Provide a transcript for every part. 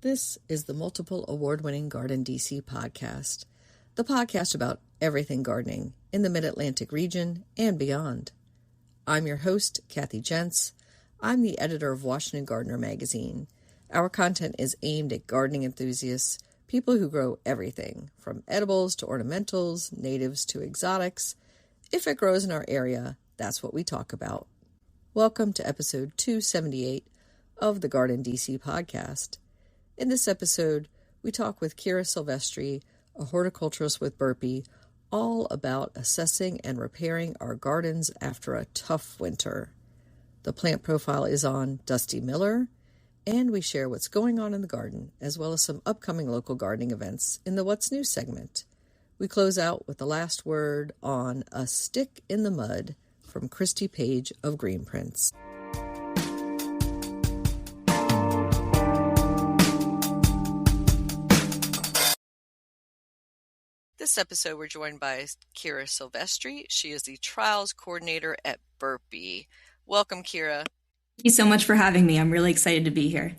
This is the multiple award-winning GardenDC podcast, the podcast about everything gardening in the Mid-Atlantic region and beyond. I'm your host, Kathy Jentz. I'm the editor of Washington Gardener magazine. Our content is aimed at gardening enthusiasts, people who grow everything, from edibles to ornamentals, natives to exotics. If it grows in our area, that's what we talk about. Welcome to episode 278 of the GardenDC podcast. In this episode, we talk with Kira Silvestri, a horticulturist with Burpee, all about assessing and repairing our gardens after a tough winter. The plant profile is on Dusty Miller, and we share what's going on in the garden, as well as some upcoming local gardening events in the What's New segment. We close out with the last word on A Stick in the Mud from Christy Page of Green Prints. This episode, we're joined by Kira Silvestri. She is the trials coordinator at Burpee. Welcome, Kira. Thank you so much for having me. I'm really excited to be here.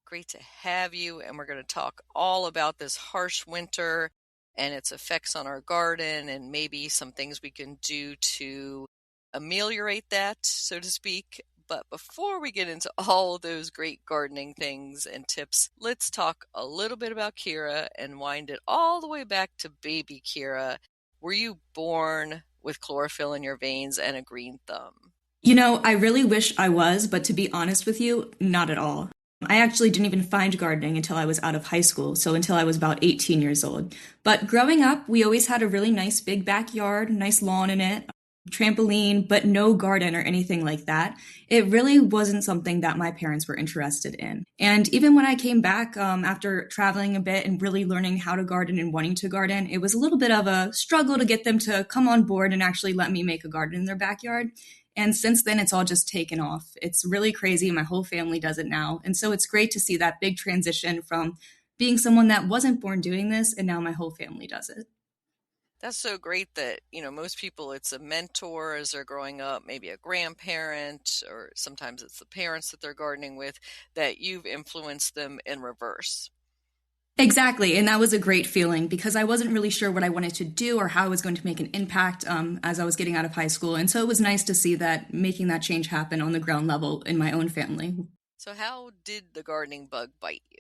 Great to have you, and we're going to talk all about this harsh winter and its effects on our garden and maybe some things we can do to ameliorate that, so to speak. But before we get into all those great gardening things and tips, let's talk a little bit about Kira and wind it all the way back to baby Kira. Were you born with chlorophyll in your veins and a green thumb? You know, I really wish I was, but to be honest with you, not at all. I actually didn't even find gardening until I was out of high school, so until I was about 18 years old. But growing up, we always had a really nice big backyard, nice lawn in it, trampoline, but no garden or anything like that. It really wasn't something that my parents were interested in. And even when I came back after traveling a bit and really learning how to garden and wanting to garden, it was a little bit of a struggle to get them to come on board and actually let me make a garden in their backyard. And since then, it's all just taken off. It's really crazy. My whole family does it now. And so it's great to see that big transition from being someone that wasn't born doing this, and now my whole family does it. That's so great that, most people, it's a mentor as they're growing up, maybe a grandparent, or sometimes it's the parents that they're gardening with, that you've influenced them in reverse. Exactly. And that was a great feeling because I wasn't really sure what I wanted to do or how I was going to make an impact as I was getting out of high school. And so it was nice to see that making that change happen on the ground level in my own family. So how did the gardening bug bite you?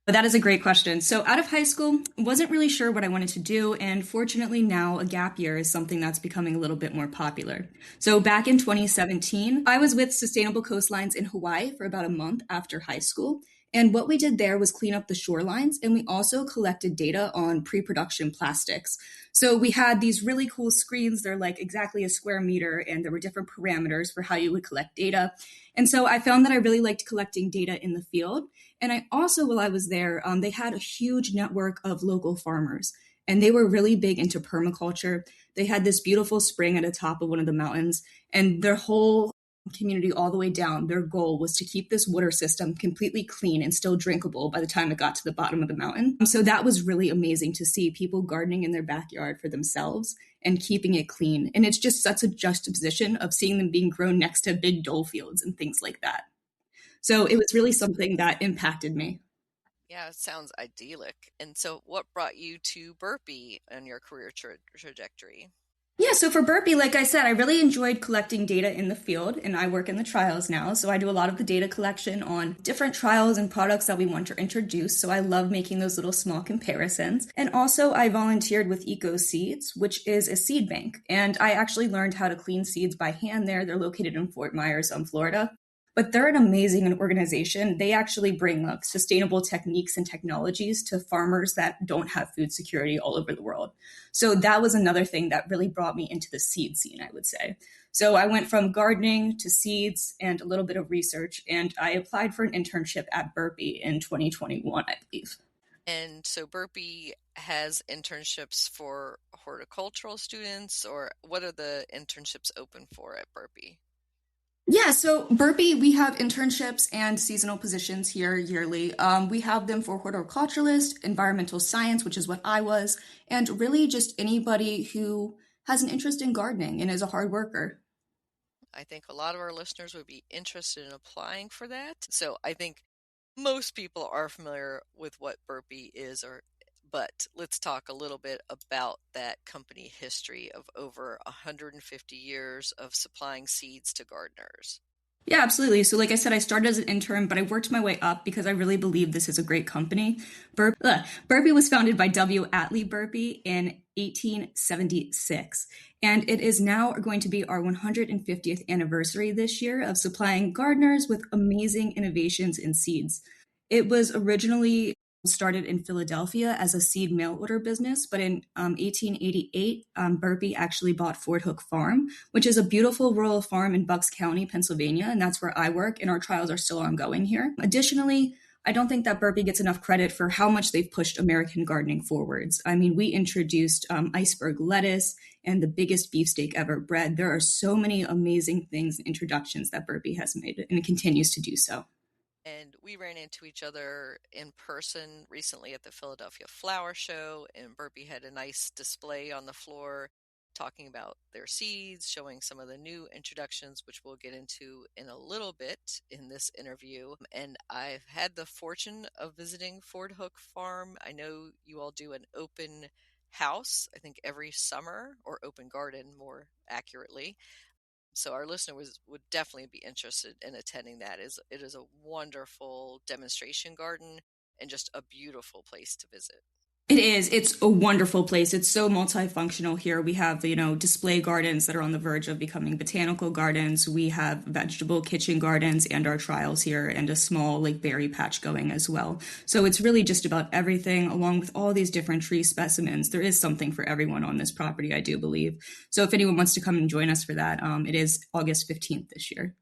But that is a great question. So out of high school, wasn't really sure what I wanted to do. And fortunately now a gap year is something that's becoming a little bit more popular. So back in 2017, I was with Sustainable Coastlines in Hawaii for about a month after high school. And what we did there was clean up the shorelines, and we also collected data on pre-production plastics. So we had these really cool screens. They're like exactly a square meter, and there were different parameters for how you would collect data. And so I found that I really liked collecting data in the field. And I also, while I was there, they had a huge network of local farmers, and they were really big into permaculture. They had this beautiful spring at the top of one of the mountains, and their whole community all the way down, their goal was to keep this water system completely clean and still drinkable by the time it got to the bottom of the mountain. So that was really amazing to see people gardening in their backyard for themselves and keeping it clean. And it's just such a juxtaposition of seeing them being grown next to big dole fields and things like that. So it was really something that impacted me. Yeah, it sounds idyllic. And so what brought you to Burpee on your career trajectory? Yeah, so for Burpee, like I said, I really enjoyed collecting data in the field, and I work in the trials now. So I do a lot of the data collection on different trials and products that we want to introduce. So I love making those little small comparisons. And also I volunteered with Eco Seeds, which is a seed bank. And I actually learned how to clean seeds by hand there. They're located in Fort Myers, Florida. But they're an amazing organization. They actually bring sustainable techniques and technologies to farmers that don't have food security all over the world. So that was another thing that really brought me into the seed scene, I would say. So I went from gardening to seeds and a little bit of research, and I applied for an internship at Burpee in 2021, I believe. And so Burpee has internships for horticultural students, or what are the internships open for at Burpee? Yeah, so Burpee, we have internships and seasonal positions here yearly. We have them for horticulturalist, environmental science, which is what I was, and really just anybody who has an interest in gardening and is a hard worker. I think a lot of our listeners would be interested in applying for that. So I think Most people are familiar with what Burpee is, but let's talk a little bit about that company history of over 150 years of supplying seeds to gardeners. Yeah, absolutely. So, like I said, I started as an intern, but I worked my way up because I really believe this is a great company. Burpee was founded by W. Atlee Burpee in 1876, and it is now going to be our 150th anniversary this year of supplying gardeners with amazing innovations in seeds. It was originally started in Philadelphia as a seed mail order business, but in 1888, Burpee actually bought Fort Hook Farm, which is a beautiful rural farm in Bucks County, Pennsylvania, and that's where I work, and our trials are still ongoing here. Additionally, I don't think that Burpee gets enough credit for how much they've pushed American gardening forwards. I mean, we introduced iceberg lettuce and the biggest beefsteak ever bred. There are so many amazing things and introductions that Burpee has made, and it continues to do so. And we ran into each other in person recently at the Philadelphia Flower Show, and Burpee had a nice display on the floor talking about their seeds, showing some of the new introductions, which we'll get into in a little bit in this interview. And I've had the fortune of visiting Fort Hook Farm. I know you all do an open house, I think every summer, or open garden more accurately. So our listener would definitely be interested in attending that. It is a wonderful demonstration garden and just a beautiful place to visit. It is. It's a wonderful place. It's so multifunctional here. We have, display gardens that are on the verge of becoming botanical gardens. We have vegetable kitchen gardens and our trials here and a small like berry patch going as well. So it's really just about everything along with all these different tree specimens. There is something for everyone on this property, I do believe. So if anyone wants to come and join us for that, it is August 15th this year.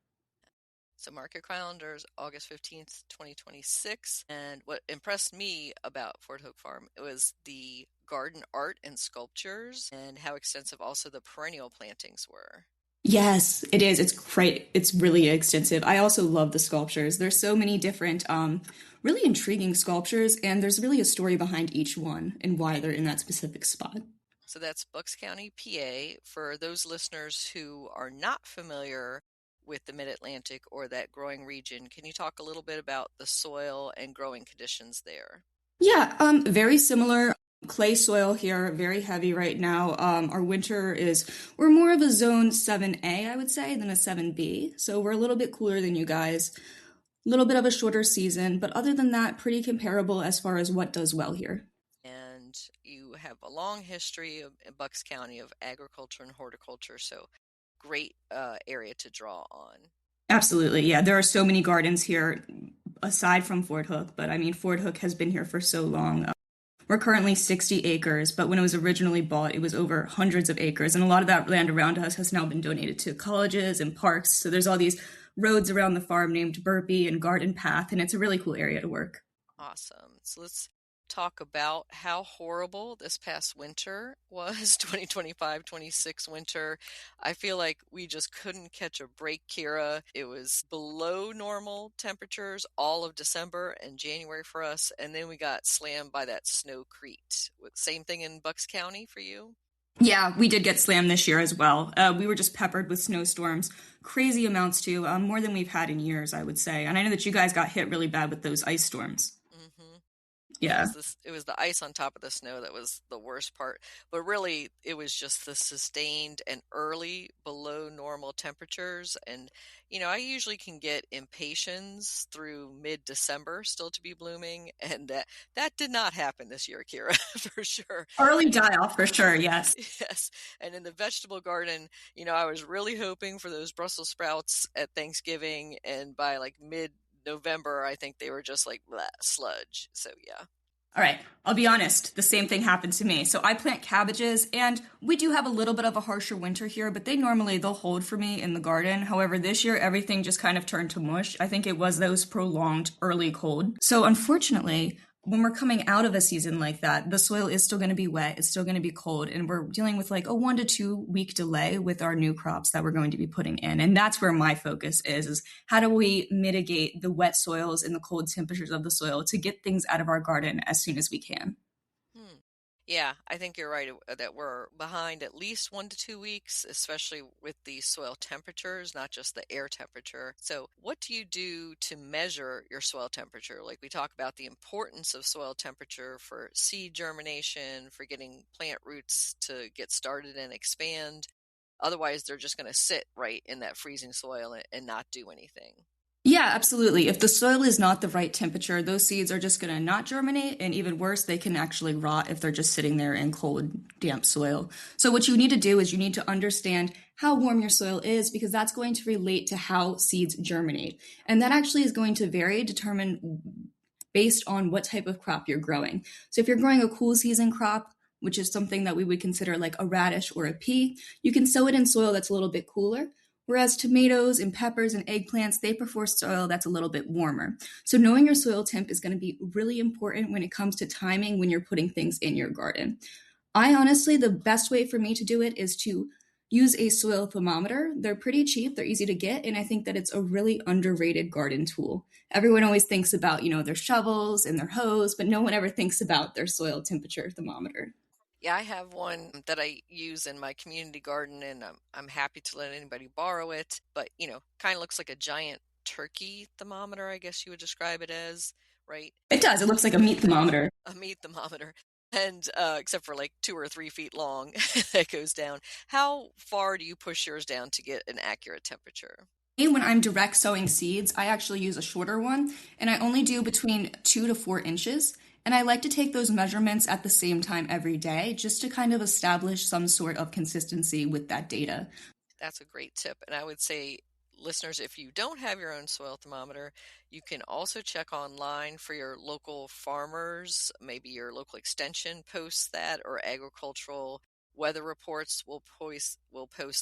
So mark your calendars, August 15th, 2026. And what impressed me about Fort Hook Farm was the garden art and sculptures and how extensive also the perennial plantings were. Yes, it is. It's great. It's really extensive. I also love the sculptures. There's so many different, really intriguing sculptures, and there's really a story behind each one and why they're in that specific spot. So that's Bucks County, PA. For those listeners who are not familiar with the Mid-Atlantic or that growing region, can you talk a little bit about the soil and growing conditions there? Yeah, very similar. Clay soil here, very heavy right now. Our winter we're more of a zone 7A, I would say, than a 7B. So we're a little bit cooler than you guys, a little bit of a shorter season, but other than that, pretty comparable as far as what does well here. And you have a long history in Bucks County of agriculture and horticulture, so great area to draw on. Absolutely. Yeah, there are so many gardens here aside from Fort Hook, but I mean, Fort Hook has been here for so long. We're currently 60 acres, but when it was originally bought, it was over hundreds of acres. And a lot of that land around us has now been donated to colleges and parks. So there's all these roads around the farm named Burpee and Garden Path, and it's a really cool area to work. Awesome. So let's talk about how horrible this past winter was, 2025-26 winter. I feel like we just couldn't catch a break, Kira. It was below normal temperatures all of December and January for us, and then we got slammed by that snowcrete. Same thing in Bucks County for you? Yeah, we did get slammed this year as well. We were just peppered with snowstorms, crazy amounts too, more than we've had in years, I would say. And I know that you guys got hit really bad with those ice storms. Mm-hmm. Yeah. It was the ice on top of the snow that was the worst part. But really, it was just the sustained and early below normal temperatures. And, I usually can get impatiens through mid-December still to be blooming. And that did not happen this year, Kira, for sure. Early die off for sure, yes. Yes. And in the vegetable garden, I was really hoping for those Brussels sprouts at Thanksgiving. And by like mid-November, I think they were just like sludge. So, yeah. All right, I'll be honest, the same thing happened to me. So I plant cabbages, and we do have a little bit of a harsher winter here, but they'll hold for me in the garden. However, this year, everything just kind of turned to mush. I think it was those prolonged early cold. So unfortunately, when we're coming out of a season like that, the soil is still going to be wet. It's still going to be cold. And we're dealing with like a 1 to 2 week delay with our new crops that we're going to be putting in. And that's where my focus is how do we mitigate the wet soils and the cold temperatures of the soil to get things out of our garden as soon as we can? Yeah, I think you're right that we're behind at least 1 to 2 weeks, especially with the soil temperatures, not just the air temperature. So, what do you do to measure your soil temperature? Like we talk about the importance of soil temperature for seed germination, for getting plant roots to get started and expand. Otherwise, they're just going to sit right in that freezing soil and not do anything. Yeah, absolutely. If the soil is not the right temperature, those seeds are just going to not germinate. And even worse, they can actually rot if they're just sitting there in cold, damp soil. So, what you need to do is you need to understand how warm your soil is because that's going to relate to how seeds germinate. And that actually is going to vary, determine based on what type of crop you're growing. So, if you're growing a cool season crop, which is something that we would consider like a radish or a pea, you can sow it in soil that's a little bit cooler. Whereas tomatoes and peppers and eggplants, they prefer soil that's a little bit warmer. So knowing your soil temp is going to be really important when it comes to timing when you're putting things in your garden. I honestly, the best way for me to do it is to use a soil thermometer. They're pretty cheap, they're easy to get, and I think that it's a really underrated garden tool. Everyone always thinks about, their shovels and their hose, but no one ever thinks about their soil temperature thermometer. Yeah, I have one that I use in my community garden, and I'm happy to let anybody borrow it. But, kind of looks like a giant turkey thermometer, I guess you would describe it as, right? It does, it looks like a meat thermometer. A meat thermometer. And except for like 2 or 3 feet long, that goes down. How far do you push yours down to get an accurate temperature? When I'm direct sowing seeds, I actually use a shorter one, and I only do between 2 to 4 inches. And I like to take those measurements at the same time every day just to kind of establish some sort of consistency with that data. That's a great tip. And I would say, listeners, if you don't have your own soil thermometer, you can also check online for your local farmers. Maybe your local extension posts that, or agricultural weather reports will post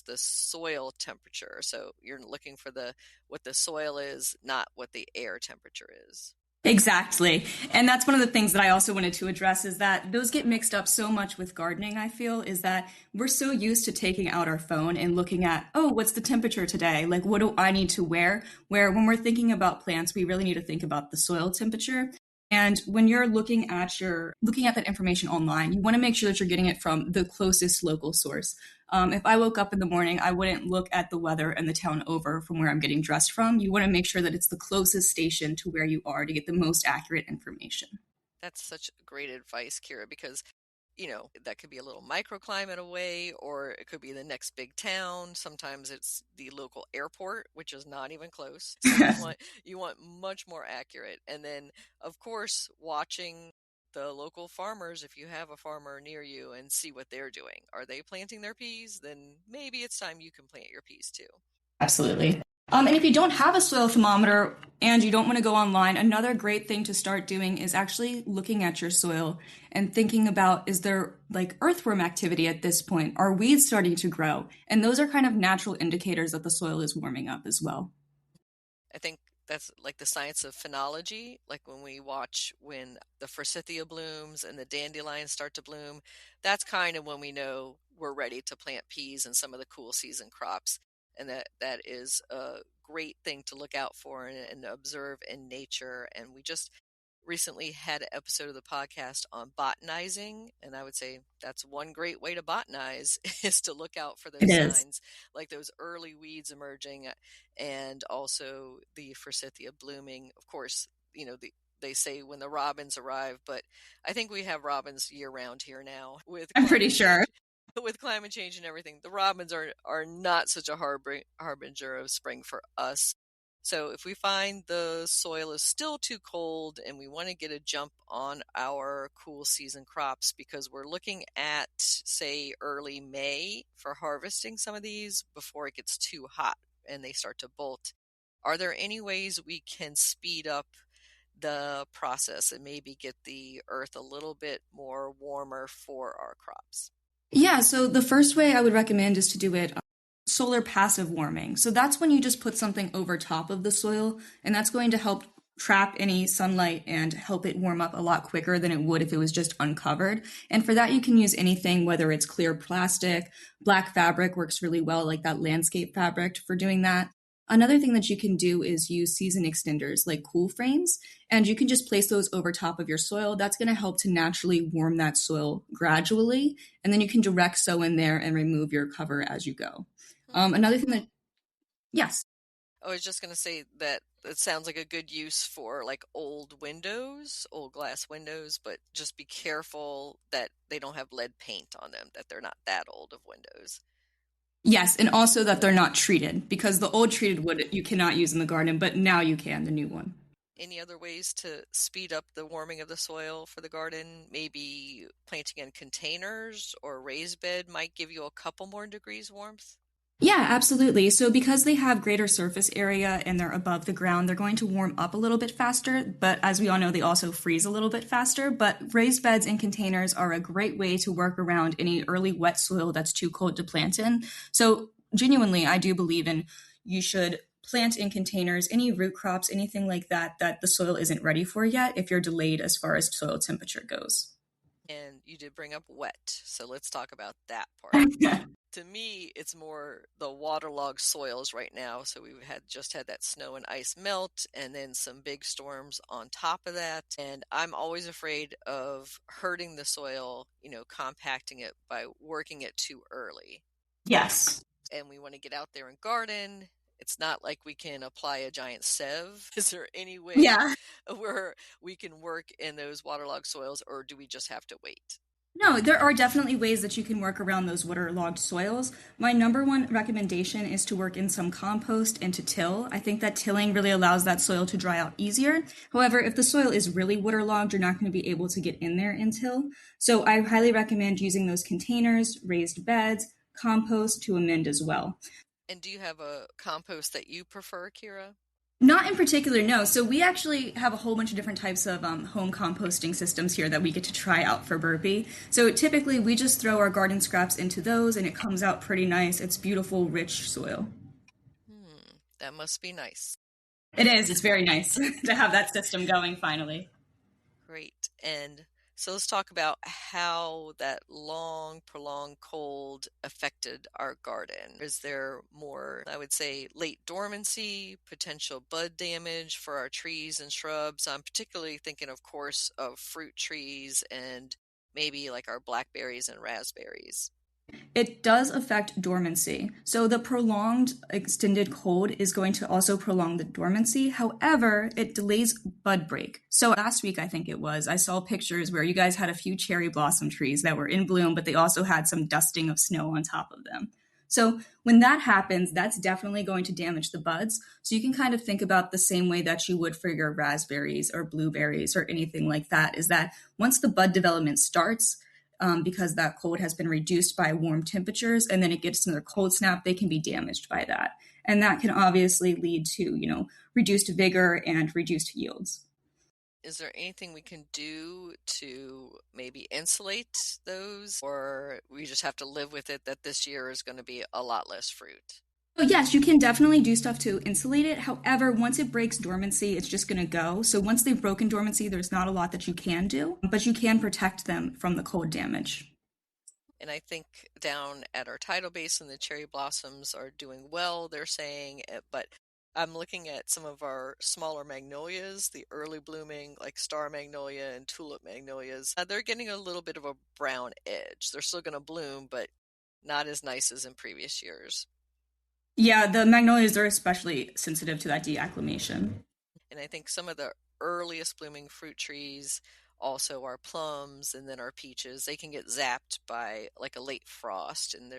the soil temperature. So you're looking for the what the soil is, not what the air temperature is. Exactly. And that's one of the things that I also wanted to address is that those get mixed up so much with gardening, I feel, is that we're so used to taking out our phone and looking at, oh, what's the temperature today? Like, what do I need to wear? Where when we're thinking about plants, we really need to think about the soil temperature. And when you're looking at that information online, you want to make sure that you're getting it from the closest local source. If I woke up in the morning, I wouldn't look at the weather and the town over from where I'm getting dressed from. You want to make sure that it's the closest station to where you are to get the most accurate information. That's such great advice, Kira, because that could be a little microclimate away, or it could be the next big town. Sometimes it's the local airport, which is not even close. So you want much more accurate. And then, of course, watching the local farmers, if you have a farmer near you, and see what they're doing. Are they planting their peas? Then maybe it's time you can plant your peas too. Absolutely. And if you don't have a soil thermometer and you don't want to go online, another great thing to start doing is actually looking at your soil and thinking about, is there like earthworm activity at this point? Are weeds starting to grow? And those are kind of natural indicators that the soil is warming up as well. I think that's like the science of phenology, like when we watch when the forsythia blooms and the dandelions start to bloom. That's kind of when we know we're ready to plant peas and some of the cool season crops. And that is a great thing to look out for and observe in nature. And we just recently had an episode of the podcast on botanizing, and I would say that's one great way to botanize is to look out for It those is. signs, like those early weeds emerging, and also the forsythia blooming. Of course, they say when the robins arrive, but I think we have robins year round here now with I'm pretty climate sure. change. With climate change and everything, the robins are not such a harbinger of spring for us. So if we find the soil is still too cold and we want to get a jump on our cool season crops because we're looking at, say, early May for harvesting some of these before it gets too hot and they start to bolt, are there any ways we can speed up the process and maybe get the earth a little bit more warmer for our crops? Yeah, so the first way I would recommend is to do it solar passive warming. So that's when you just put something over top of the soil, and that's going to help trap any sunlight and help it warm up a lot quicker than it would if it was just uncovered. And for that, you can use anything, whether it's clear plastic, black fabric works really well, like that landscape fabric for doing that. Another thing that you can do is use season extenders like cool frames, and you can just place those over top of your soil. That's going to help to naturally warm that soil gradually, and then you can direct sow in there and remove your cover as you go. Another thing that, yes. I was just going to say that it sounds like a good use for like old windows, old glass windows, but just be careful that they don't have lead paint on them, that they're not that old of windows. Yes, and also that they're not treated, because the old treated wood you cannot use in the garden, but now you can, the new one. Any other ways to speed up the warming of the soil for the garden? Maybe planting in containers or a raised bed might give you a couple more degrees warmth. Yeah, absolutely. So because they have greater surface area and they're above the ground, they're going to warm up a little bit faster. But as we all know, they also freeze a little bit faster. But raised beds and containers are a great way to work around any early wet soil that's too cold to plant in. So genuinely, I do believe in you should plant in containers, any root crops, anything like that, that the soil isn't ready for yet if you're delayed as far as soil temperature goes. And you did bring up wet, so let's talk about that part. To me, it's more the waterlogged soils right now. So we've just had that snow and ice melt and then some big storms on top of that. And I'm always afraid of hurting the soil, compacting it by working it too early. Yes. And we want to get out there and garden. It's not like we can apply a giant sieve. Is there any way where we can work in those waterlogged soils, or do we just have to wait? No, there are definitely ways that you can work around those waterlogged soils. My number one recommendation is to work in some compost and to till. I think that tilling really allows that soil to dry out easier. However, if the soil is really waterlogged, you're not going to be able to get in there and till. So I highly recommend using those containers, raised beds, compost to amend as well. And do you have a compost that you prefer, Kira? Not in particular, no. So we actually have a whole bunch of different types of home composting systems here that we get to try out for Burpee. So typically we just throw our garden scraps into those and it comes out pretty nice. It's beautiful, rich soil. That must be nice. It is. It's very nice to have that system going finally. Great. And so let's talk about how that long, prolonged cold affected our garden. Is there more, I would say, late dormancy, potential bud damage for our trees and shrubs? I'm particularly thinking, of course, of fruit trees and maybe like our blackberries and raspberries. It does affect dormancy. So the prolonged extended cold is going to also prolong the dormancy. However, it delays bud break. So last week, I think it was, I saw pictures where you guys had a few cherry blossom trees that were in bloom, but they also had some dusting of snow on top of them. So when that happens, that's definitely going to damage the buds. So you can kind of think about the same way that you would for your raspberries or blueberries or anything like that, is that once the bud development starts, because that cold has been reduced by warm temperatures and then it gets another cold snap, they can be damaged by that. And that can obviously lead to, reduced vigor and reduced yields. Is there anything we can do to maybe insulate those, or we just have to live with it that this year is going to be a lot less fruit? So yes, you can definitely do stuff to insulate it. However, once it breaks dormancy, it's just going to go. So once they've broken dormancy, there's not a lot that you can do, but you can protect them from the cold damage. And I think down at our tidal basin, the cherry blossoms are doing well, they're saying, but I'm looking at some of our smaller magnolias, the early blooming, like star magnolia and tulip magnolias. They're getting a little bit of a brown edge. They're still going to bloom, but not as nice as in previous years. Yeah, the magnolias are especially sensitive to that deacclimation. And I think some of the earliest blooming fruit trees, also our plums and then our peaches, they can get zapped by like a late frost. And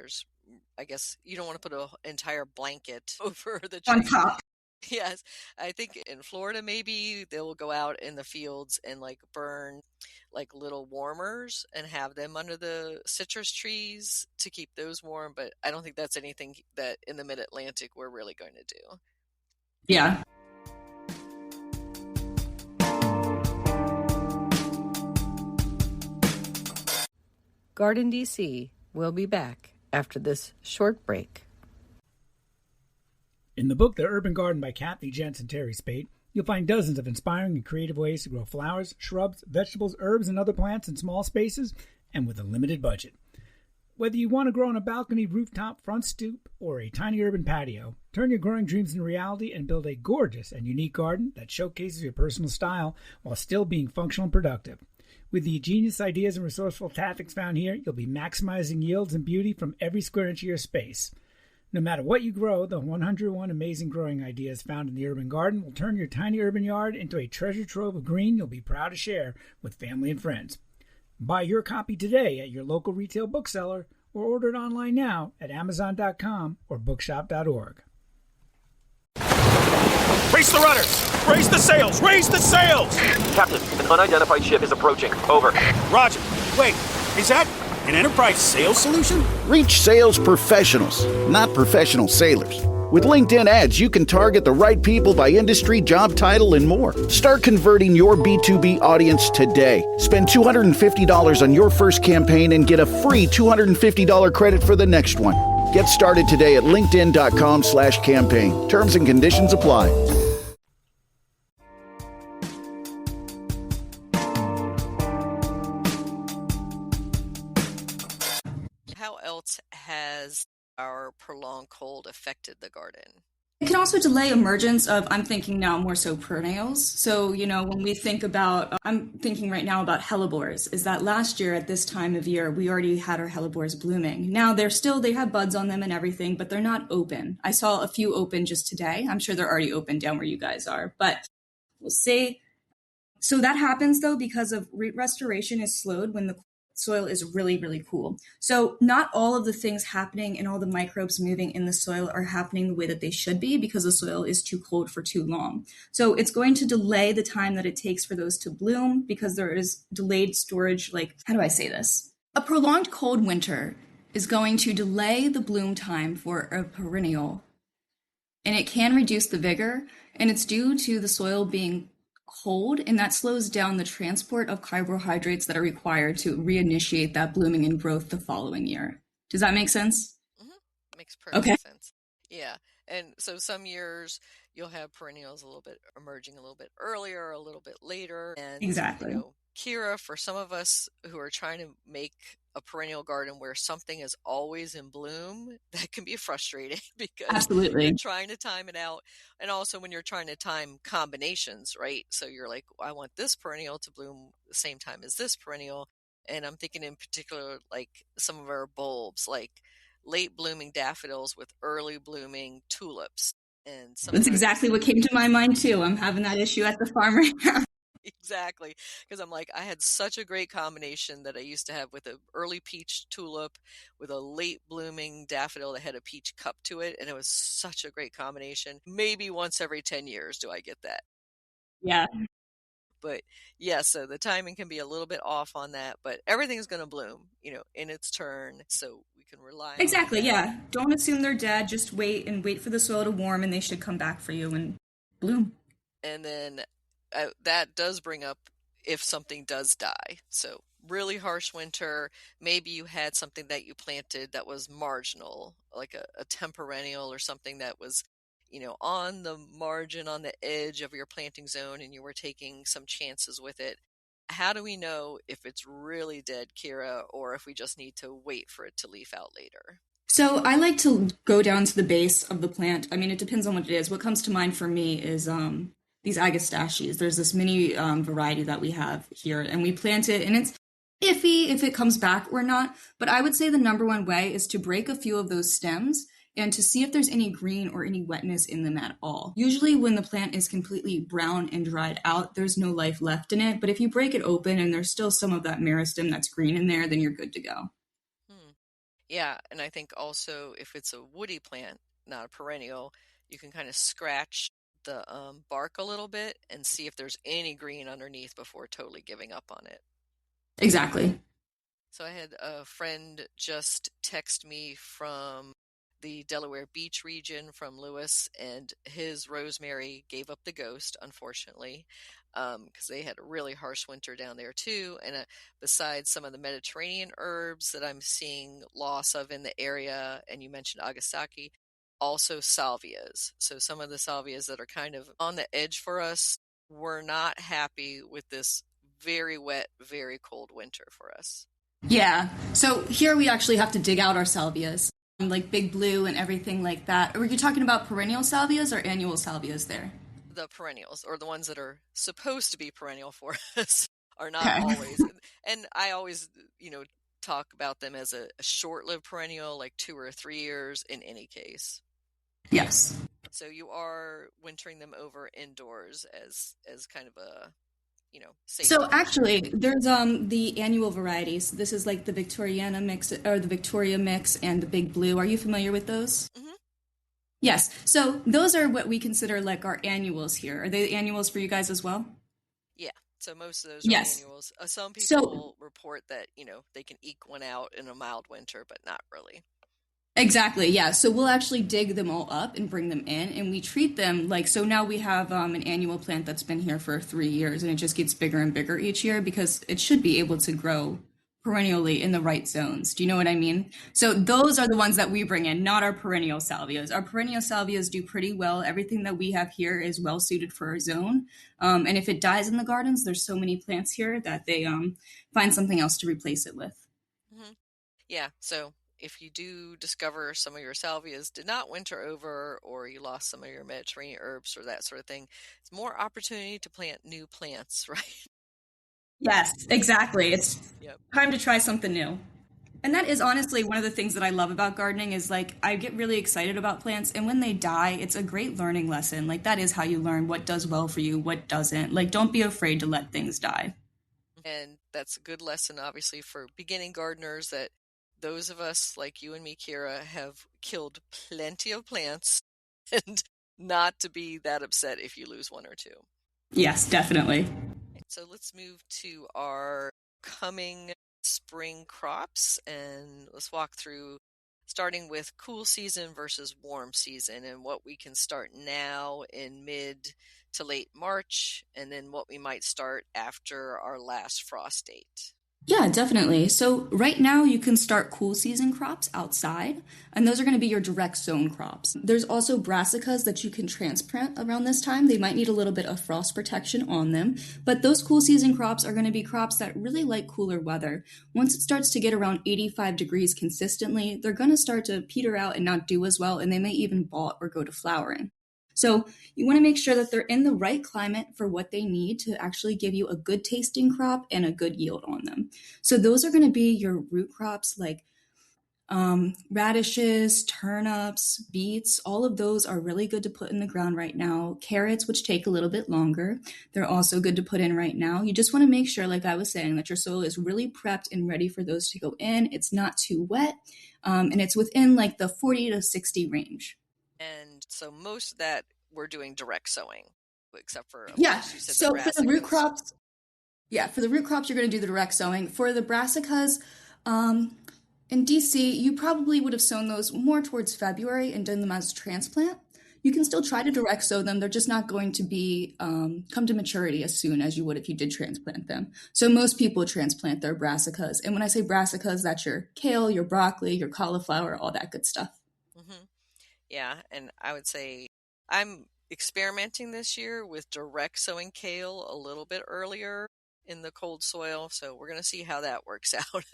I guess you don't want to put an entire blanket over the tree. On top. Yes. I think in Florida, maybe they'll go out in the fields and like burn like little warmers and have them under the citrus trees to keep those warm. But I don't think that's anything that in the mid-Atlantic we're really going to do. Yeah. GardenDC will be back after this short break. In the book The Urban Garden by Kathy Jentz and Terry Spate, you'll find dozens of inspiring and creative ways to grow flowers, shrubs, vegetables, herbs, and other plants in small spaces and with a limited budget. Whether you want to grow on a balcony, rooftop, front stoop, or a tiny urban patio, Turn your growing dreams into reality and build a gorgeous and unique garden that showcases your personal style while still being functional and productive. With the genius ideas and resourceful tactics found here, you'll be maximizing yields and beauty from every square inch of your space. No matter what you grow, the 101 amazing growing ideas found in the urban garden will turn your tiny urban yard into a treasure trove of green you'll be proud to share with family and friends. Buy your copy today at your local retail bookseller or order it online now at Amazon.com or bookshop.org. Raise the rudders! Raise the sails! Raise the sails! Captain, an unidentified ship is approaching. Over. Roger. Wait, is that an Enterprise sales solution? Reach sales professionals, not professional sailors. With LinkedIn ads, you can target the right people by industry, job title, and more. Start converting your B2B audience today. Spend $250 on your first campaign and get a free $250 credit for the next one. Get started today at linkedin.com/campaign. Terms and conditions apply. How else has our prolonged cold affected the garden? It can also delay emergence of, I'm thinking now more so perennials. So, when we think about, I'm thinking right now about hellebores, is that last year at this time of year, we already had our hellebores blooming. Now they have buds on them and everything, but they're not open. I saw a few open just today. I'm sure they're already open down where you guys are, but we'll see. So that happens though, because of root restoration is slowed when the soil is really, really cool. So not all of the things happening and all the microbes moving in the soil are happening the way that they should be because the soil is too cold for too long. So it's going to delay the time that it takes for those to bloom because there is delayed storage. How do I say this? A prolonged cold winter is going to delay the bloom time for a perennial, and it can reduce the vigor, and it's due to the soil being cold, and that slows down the transport of carbohydrates that are required to reinitiate that blooming and growth the following year. Does that make sense? Mm-hmm. Makes perfect sense. Yeah. And so some years you'll have perennials emerging a little bit earlier, a little bit later. And exactly. Kira, for some of us who are trying to make a perennial garden where something is always in bloom, that can be frustrating because absolutely, you're trying to time it out. And also when you're trying to time combinations, right? So you're like, I want this perennial to bloom the same time as this perennial. And I'm thinking in particular, like some of our bulbs, like late blooming daffodils with early blooming tulips. And that's exactly what came to my mind too. I'm having that issue at the farm right now. Exactly. Because I'm like, I had such a great combination that I used to have with an early peach tulip with a late blooming daffodil that had a peach cup to it. And it was such a great combination. Maybe once every 10 years do I get that. Yeah. But yeah, so the timing can be a little bit off on that, but everything's going to bloom, in its turn. So we can rely on exactly. that. Yeah. Don't assume they're dead. Just wait for the soil to warm and they should come back for you and bloom. And then that does bring up if something does die. So really harsh winter, maybe you had something that you planted that was marginal, like a temperennial or something that was, on the margin, on the edge of your planting zone, and you were taking some chances with it. How do we know if it's really dead, Kira, or if we just need to wait for it to leaf out later? So I like to go down to the base of the plant. I mean, it depends on what it is. What comes to mind for me is these agastaches. There's this mini variety that we have here, and we plant it, and it's iffy if it comes back or not. But I would say the number one way is to break a few of those stems and to see if there's any green or any wetness in them at all. Usually when the plant is completely brown and dried out, there's no life left in it. But if you break it open and there's still some of that meristem that's green in there, then you're good to go. Yeah, and I think also if it's a woody plant, not a perennial, you can kind of scratch the bark a little bit and see if there's any green underneath before totally giving up on it. Exactly. So I had a friend just text me from the Delaware Beach region from Lewis, and his rosemary gave up the ghost, unfortunately, because they had a really harsh winter down there too. And besides some of the Mediterranean herbs that I'm seeing loss of in the area, and you mentioned Agasaki, also salvias. So some of the salvias that are kind of on the edge for us, we're not happy with this very wet, very cold winter for us. Yeah. So here we actually have to dig out our salvias. like Big Blue and everything like that. Or were you talking about perennial salvias or annual salvias there? The perennials, or the ones that are supposed to be perennial for us, are not Okay. always. And I always, talk about them as a short-lived perennial, like 2 or 3 years in any case. Yes. So you are wintering them over indoors as kind of a, safety So measure. actually, there's the annual varieties. This is like the Victoriana mix or the Victoria mix and the Big Blue. Are you familiar with those? Hmm. Yes. So those are what we consider like our annuals here. Are they annuals for you guys as well? Yeah. So most of those are Yes. annuals. Some So people report that, they can eke one out in a mild winter, but not really. exactly, yeah. So we'll actually dig them all up and bring them in, and we treat them like so. Now we have an annual plant that's been here for 3 years, and it just gets bigger and bigger each year because it should be able to grow perennially in the right zones. Do you know what I mean? So those are the ones that we bring in, not our perennial salvias. Our perennial salvias do pretty well. Everything that we have here is well suited for our zone. And if it dies in the gardens, there's so many plants here that they find something else to replace it with. Hmm. Yeah. So if you do discover some of your salvias did not winter over, or you lost some of your Mediterranean herbs or that sort of thing, it's more opportunity to plant new plants, right? Yes, exactly. It's Yep. time to try something new. And that is honestly one of the things that I love about gardening is like I get really excited about plants and when they die, it's a great learning lesson. Like that is how you learn what does well for you, what doesn't. Like don't be afraid to let things die. And that's a good lesson, obviously, for beginning gardeners, that those of us like you and me, Kira, have killed plenty of plants and not to be that upset if you lose one or two. Yes, definitely. So let's move to our coming spring crops, and let's walk through starting with cool season versus warm season and what we can start now in mid to late March, and then what we might start after our last frost date. Yeah, definitely. So right now you can start cool season crops outside, and those are going to be your direct sown crops. There's also brassicas that you can transplant around this time. They might need a little bit of frost protection on them, but those cool season crops are going to be crops that really like cooler weather. Once it starts to get around 85 degrees consistently, they're going to start to peter out and not do as well, and they may even bolt or go to flowering. So you want to make sure that they're in the right climate for what they need to actually give you a good tasting crop and a good yield on them. So those are going to be your root crops like radishes, turnips, beets. All of those are really good to put in the ground right now. Carrots, which take a little bit longer, they're also good to put in right now. You just want to make sure, like I was saying, that your soil is really prepped and ready for those to go in. It's not too wet, and it's within like the 40 to 60 range. And so most of that we're doing direct sowing, except for, of Yeah. course, you said So the for the root brassicas. crops, for the root crops, you're going to do the direct sowing. For the brassicas, in DC, you probably would have sown those more towards February and done them as transplant. You can still try to direct sow them. They're just not going to be come to maturity as soon as you would if you did transplant them. So most people transplant their brassicas. And when I say brassicas, that's your kale, your broccoli, your cauliflower, all that good stuff. Mm-hmm. Yeah, and I would say I'm experimenting this year with direct sowing kale a little bit earlier in the cold soil, so we're going to see how that works out.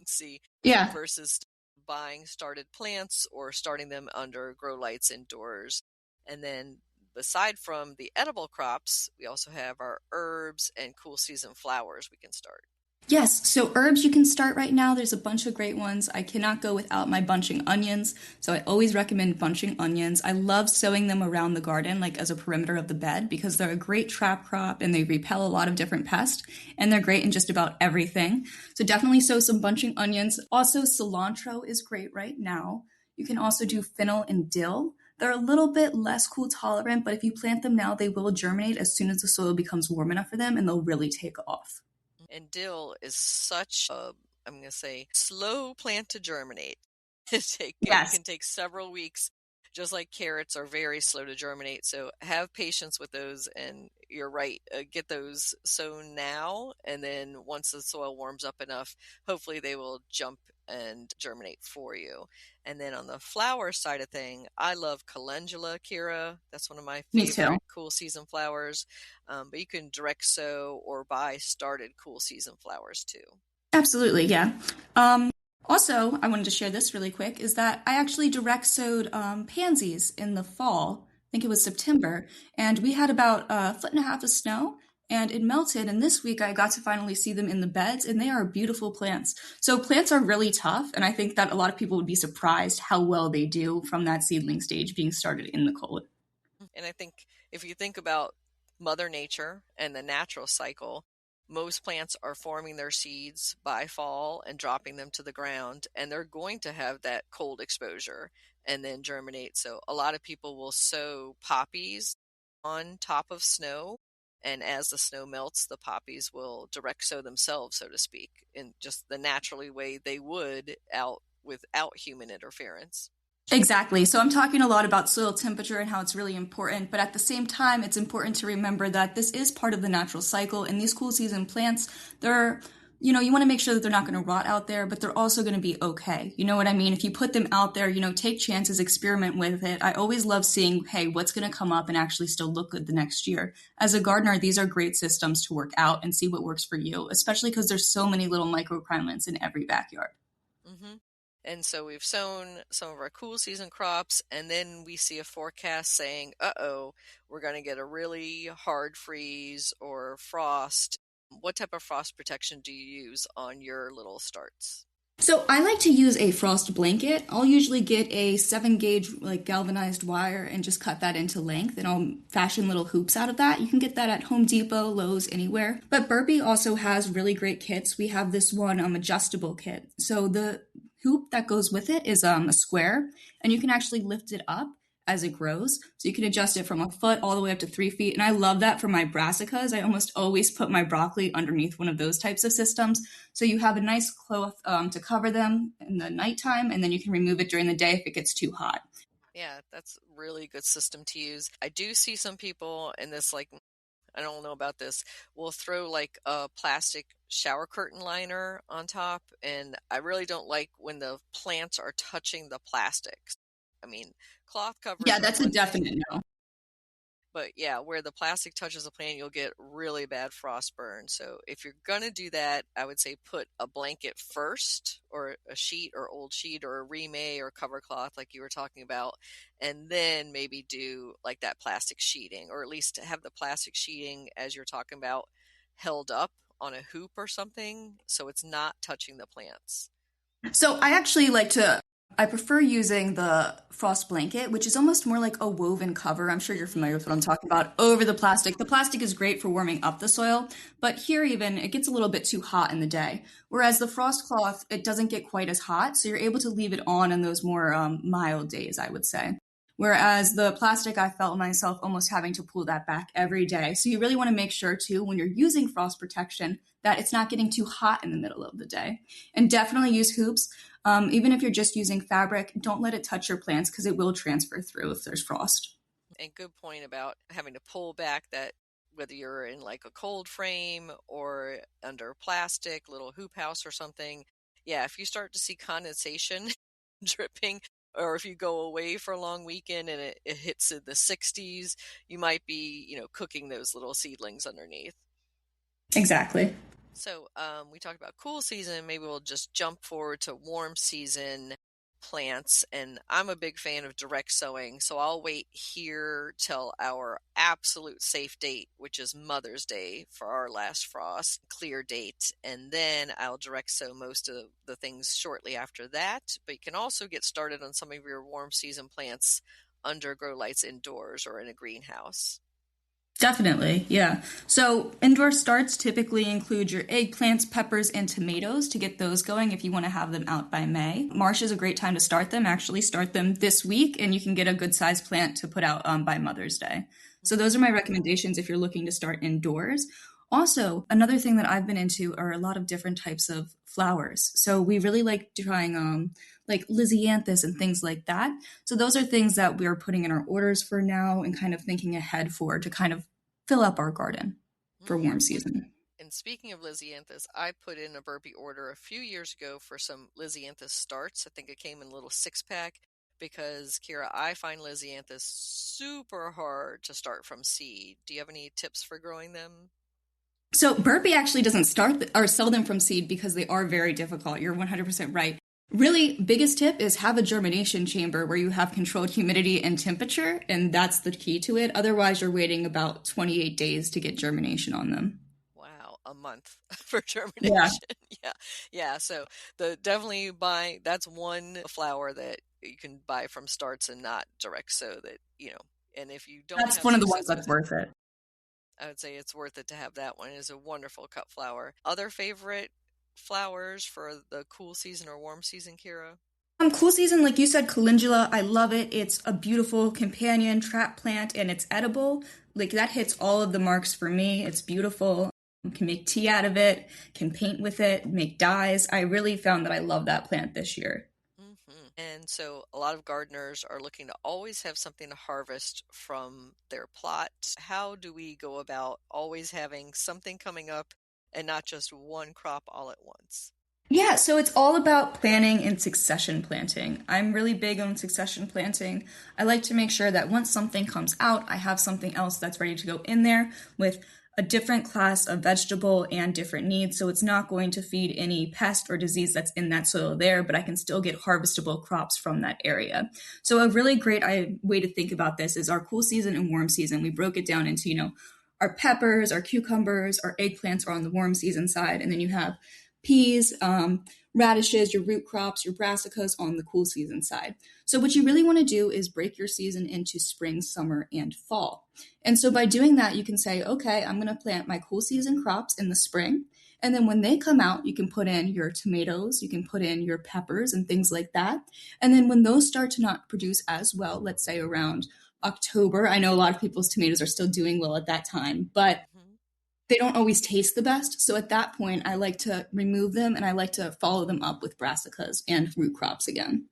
See, Yeah. versus buying started plants or starting them under grow lights indoors. And then aside from the edible crops, we also have our herbs and cool season flowers we can start. Yes, so herbs you can start right now. There's a bunch of great ones. I cannot go without my bunching onions, so I always recommend bunching onions. I love sowing them around the garden, like as a perimeter of the bed, because they're a great trap crop and they repel a lot of different pests, and they're great in just about everything. So definitely sow some bunching onions. Also, cilantro is great right now. You can also do fennel and dill. They're a little bit less cool tolerant, but if you plant them now, they will germinate as soon as the soil becomes warm enough for them, and they'll really take off. And dill is such a, I'm going to say, slow plant to germinate. It can take several weeks, just like carrots are very slow to germinate. So have patience with those. And you're right, get those sown now. And then once the soil warms up enough, hopefully they will jump and germinate for you. And then on the flower side of thing, I love calendula, Kira. That's one of my favorite cool season flowers. But you can direct sow or buy started cool season flowers too. Absolutely, yeah. Also, I wanted to share this really quick, is that I actually direct sowed pansies in the fall. I think it was September, and we had about a foot and a half of snow, and it melted. And this week I got to finally see them in the beds, and they are beautiful plants. So plants are really tough, and I think that a lot of people would be surprised how well they do from that seedling stage being started in the cold. And I think if you think about Mother Nature and the natural cycle, most plants are forming their seeds by fall and dropping them to the ground, and they're going to have that cold exposure and then germinate. So a lot of people will sow poppies on top of snow, and as the snow melts, the poppies will direct sow themselves, so to speak, in just the naturally way they would out without human interference. Exactly. So I'm talking a lot about soil temperature and how it's really important, but at the same time, it's important to remember that this is part of the natural cycle. And these cool season plants, they're, you want to make sure that they're not going to rot out there, but they're also going to be okay. You know what I mean? If you put them out there, take chances, experiment with it. I always love seeing, hey, what's going to come up and actually still look good the next year. As a gardener, these are great systems to work out and see what works for you, especially because there's so many little microclimates in every backyard. Mm-hmm. And so we've sown some of our cool season crops, and then we see a forecast saying, we're going to get a really hard freeze or frost. What type of frost protection do you use on your little starts? So I like to use a frost blanket. I'll usually get a 7-gauge galvanized wire and just cut that into length, and I'll fashion little hoops out of that. You can get that at Home Depot, Lowe's, anywhere. But Burpee also has really great kits. We have this one adjustable kit. So the hoop that goes with it is a square, and you can actually lift it up as it grows. So you can adjust it from a foot all the way up to 3 feet. And I love that for my brassicas. I almost always put my broccoli underneath one of those types of systems. So you have a nice cloth to cover them in the nighttime, and then you can remove it during the day if it gets too hot. Yeah, that's a really good system to use. I do see some people in this, I don't know about this, will throw a plastic shower curtain liner on top. And I really don't like when the plants are touching the plastics. I mean, cloth covers. Yeah, that's a definite no. But yeah, where the plastic touches the plant, you'll get really bad frost burn. So if you're going to do that, I would say put a blanket first, or a sheet or old sheet or a remay or cover cloth like you were talking about, and then maybe do that plastic sheeting, or at least have the plastic sheeting, as you're talking about, held up on a hoop or something so it's not touching the plants. So I prefer using the frost blanket, which is almost more like a woven cover. I'm sure you're familiar with what I'm talking about, over the plastic. The plastic is great for warming up the soil, but here even it gets a little bit too hot in the day. Whereas the frost cloth, it doesn't get quite as hot, so you're able to leave it on in those more mild days, I would say. Whereas the plastic, I felt myself almost having to pull that back every day. So you really want to make sure too, when you're using frost protection, that it's not getting too hot in the middle of the day. And definitely use hoops. Even if you're just using fabric, don't let it touch your plants because it will transfer through if there's frost. And good point about having to pull back that, whether you're in a cold frame or under plastic, little hoop house or something. Yeah, if you start to see condensation dripping, or if you go away for a long weekend and it hits in the 60s, you might be, cooking those little seedlings underneath. Exactly. So we talked about cool season. Maybe we'll just jump forward to warm season plants. And I'm a big fan of direct sowing. So I'll wait here till our absolute safe date, which is Mother's Day, for our last frost clear date. And then I'll direct sow most of the things shortly after that. But you can also get started on some of your warm season plants under grow lights indoors or in a greenhouse. Definitely, yeah. So indoor starts typically include your eggplants, peppers, and tomatoes to get those going if you want to have them out by May. March is a great time to start them. Actually, start them this week, and you can get a good size plant to put out by Mother's Day. So those are my recommendations if you're looking to start indoors. Also, another thing that I've been into are a lot of different types of flowers. So we really like trying Lysianthus and things like that. So those are things that we're putting in our orders for now and kind of thinking ahead for to kind of fill up our garden for warm season. And speaking of Lysianthus, I put in a Burpee order a few years ago for some Lysianthus starts. I think it came in a little 6-pack because, Kira, I find Lysianthus super hard to start from seed. Do you have any tips for growing them? So Burpee actually doesn't start or sell them from seed because they are very difficult. You're 100% right. Really, biggest tip is have a germination chamber where you have controlled humidity and temperature, and that's the key to it. Otherwise, you're waiting about 28 days to get germination on them. Wow, a month for Yeah. germination. Yeah. Yeah. So definitely buy, that's one flower that you can buy from starts and not direct sow that, and if you don't That's have one of the ones success that's with it, worth it. I would say it's worth it to have that one. It is a wonderful cut flower. Other favorite flowers for the cool season or warm season, Kira? Cool season, like you said, calendula. I love it. It's a beautiful companion trap plant and it's edible. Like that hits all of the marks for me. It's beautiful. You can make tea out of it, can paint with it, make dyes. I really found that I love that plant this year. And so a lot of gardeners are looking to always have something to harvest from their plot. How do we go about always having something coming up and not just one crop all at once? Yeah, so it's all about planning and succession planting. I'm really big on succession planting. I like to make sure that once something comes out, I have something else that's ready to go in there with a different class of vegetable and different needs. So it's not going to feed any pest or disease that's in that soil there, but I can still get harvestable crops from that area. So a really great way to think about this is our cool season and warm season. We broke it down into, our peppers, our cucumbers, our eggplants are on the warm season side, and then you have peas, radishes, your root crops, your brassicas on the cool season side. So what you really want to do is break your season into spring, summer, and fall. And so by doing that, you can say, okay, I'm going to plant my cool season crops in the spring. And then when they come out, you can put in your tomatoes, you can put in your peppers and things like that. And then when those start to not produce as well, let's say around October, I know a lot of people's tomatoes are still doing well at that time, but they don't always taste the best. So at that point, I like to remove them and I like to follow them up with brassicas and root crops again.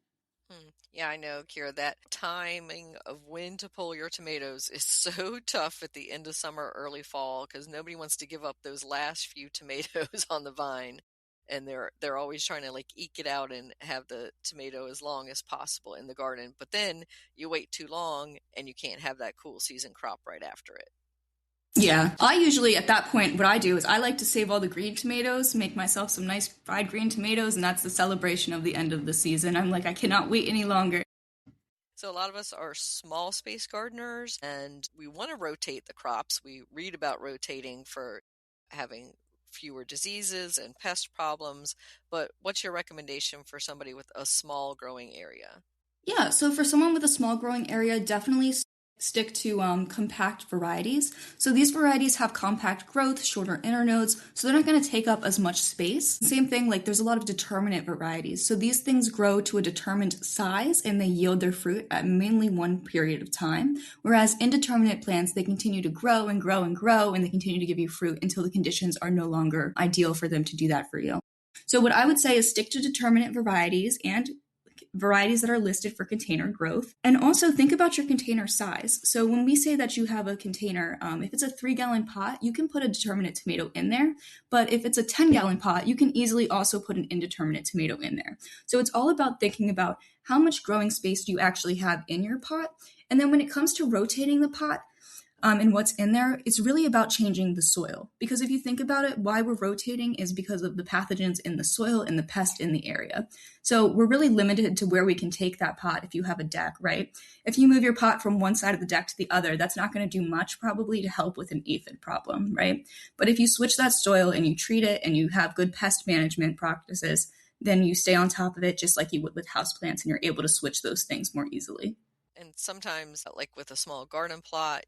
Yeah, I know, Kira, that timing of when to pull your tomatoes is so tough at the end of summer, early fall, because nobody wants to give up those last few tomatoes on the vine. And they're always trying to like eke it out and have the tomato as long as possible in the garden. But then you wait too long and you can't have that cool season crop right after it. Yeah, I usually at that point, what I do is I like to save all the green tomatoes, make myself some nice fried green tomatoes, and that's the celebration of the end of the season. I'm like, I cannot wait any longer. So a lot of us are small space gardeners and we want to rotate the crops. We read about rotating for having fewer diseases and pest problems, but what's your recommendation for somebody with a small growing area? Yeah, so for someone with a small growing area, definitely stick to compact varieties. So these varieties have compact growth, shorter internodes, so they're not going to take up as much space. Same thing, like there's a lot of determinate varieties. So these things grow to a determined size and they yield their fruit at mainly one period of time. Whereas indeterminate plants, they continue to grow and grow and grow, and they continue to give you fruit until the conditions are no longer ideal for them to do that for you. So what I would say is stick to determinate varieties and varieties that are listed for container growth. And also think about your container size. So when we say that you have a container, if it's a 3-gallon pot, you can put a determinate tomato in there. But if it's a 10-gallon pot, you can easily also put an indeterminate tomato in there. So it's all about thinking about how much growing space do you actually have in your pot. And then when it comes to rotating the pot, and what's in there, it's really about changing the soil. Because if you think about it, why we're rotating is because of the pathogens in the soil and the pest in the area. So we're really limited to where we can take that pot if you have a deck, right? If you move your pot from one side of the deck to the other, that's not going to do much probably to help with an aphid problem, right? But if you switch that soil and you treat it and you have good pest management practices, then you stay on top of it just like you would with houseplants and you're able to switch those things more easily. And sometimes, like with a small garden plot,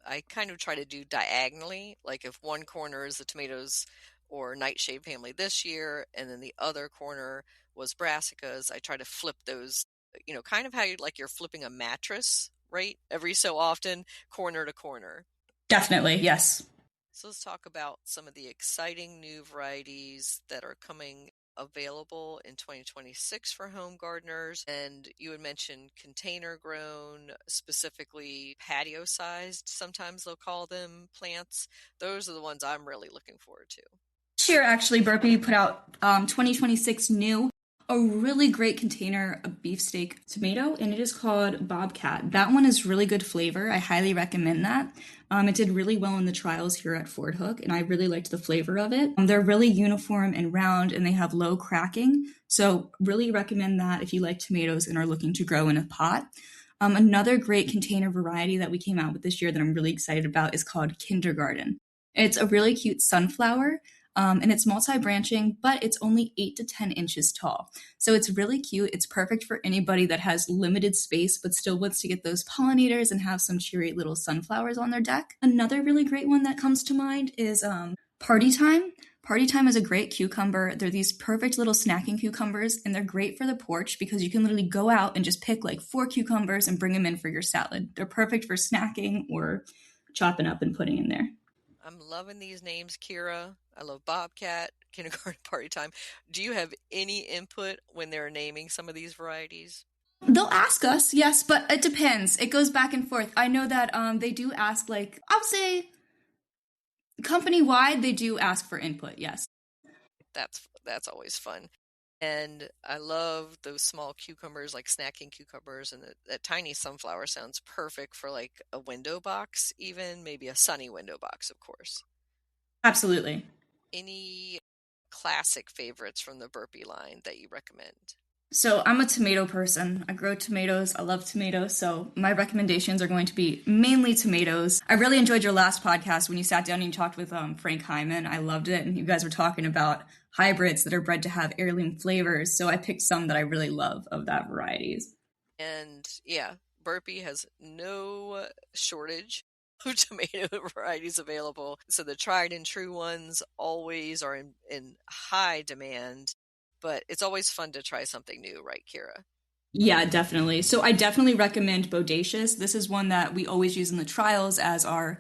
I kind of try to do diagonally. Like if one corner is the tomatoes or nightshade family this year, and then the other corner was brassicas, I try to flip those, kind of how you're flipping a mattress, right? Every so often, corner to corner. Definitely, yes. So let's talk about some of the exciting new varieties that are coming available in 2026 for home gardeners. And you had mentioned container grown, specifically patio sized, sometimes they'll call them plants. Those are the ones I'm really looking forward to. This year, actually, Burpee put out 2026 new a really great container of beefsteak tomato, and it is called Bobcat. That one is really good flavor. I highly recommend that. It did really well in the trials here at Fort Hook, and I really liked the flavor of it. They're really uniform and round, and they have low cracking. So really recommend that if you like tomatoes and are looking to grow in a pot. Another great container variety that we came out with this year that I'm really excited about is called Kindergarten. It's a really cute sunflower, and it's multi-branching, but it's only 8 to 10 inches tall. So it's really cute. It's perfect for anybody that has limited space, but still wants to get those pollinators and have some cheery little sunflowers on their deck. Another really great one that comes to mind is Party Time. Party Time is a great cucumber. They're these perfect little snacking cucumbers, and they're great for the porch because you can literally go out and just pick like 4 cucumbers and bring them in for your salad. They're perfect for snacking or chopping up and putting in there. I'm loving these names, Kira. I love Bobcat, Kindergarten, Party Time. Do you have any input when they're naming some of these varieties? They'll ask us, yes, but it depends. It goes back and forth. I know that they do ask, like, I would say company-wide, they do ask for input, yes. That's always fun. And I love those small cucumbers, like snacking cucumbers, and that tiny sunflower sounds perfect for like a window box, even maybe a sunny window box, of course. Absolutely. Any classic favorites from the Burpee line that you recommend? So I'm a tomato person. I grow tomatoes. I love tomatoes. So my recommendations are going to be mainly tomatoes. I really enjoyed your last podcast when you sat down and you talked with Frank Hyman. I loved it. And you guys were talking about hybrids that are bred to have heirloom flavors. So I picked some that I really love of that varieties. And yeah, Burpee has no shortage of tomato varieties available. So the tried and true ones always are in high demand. But it's always fun to try something new, right, Kira? Yeah, definitely. So I definitely recommend Bodacious. This is one that we always use in the trials as our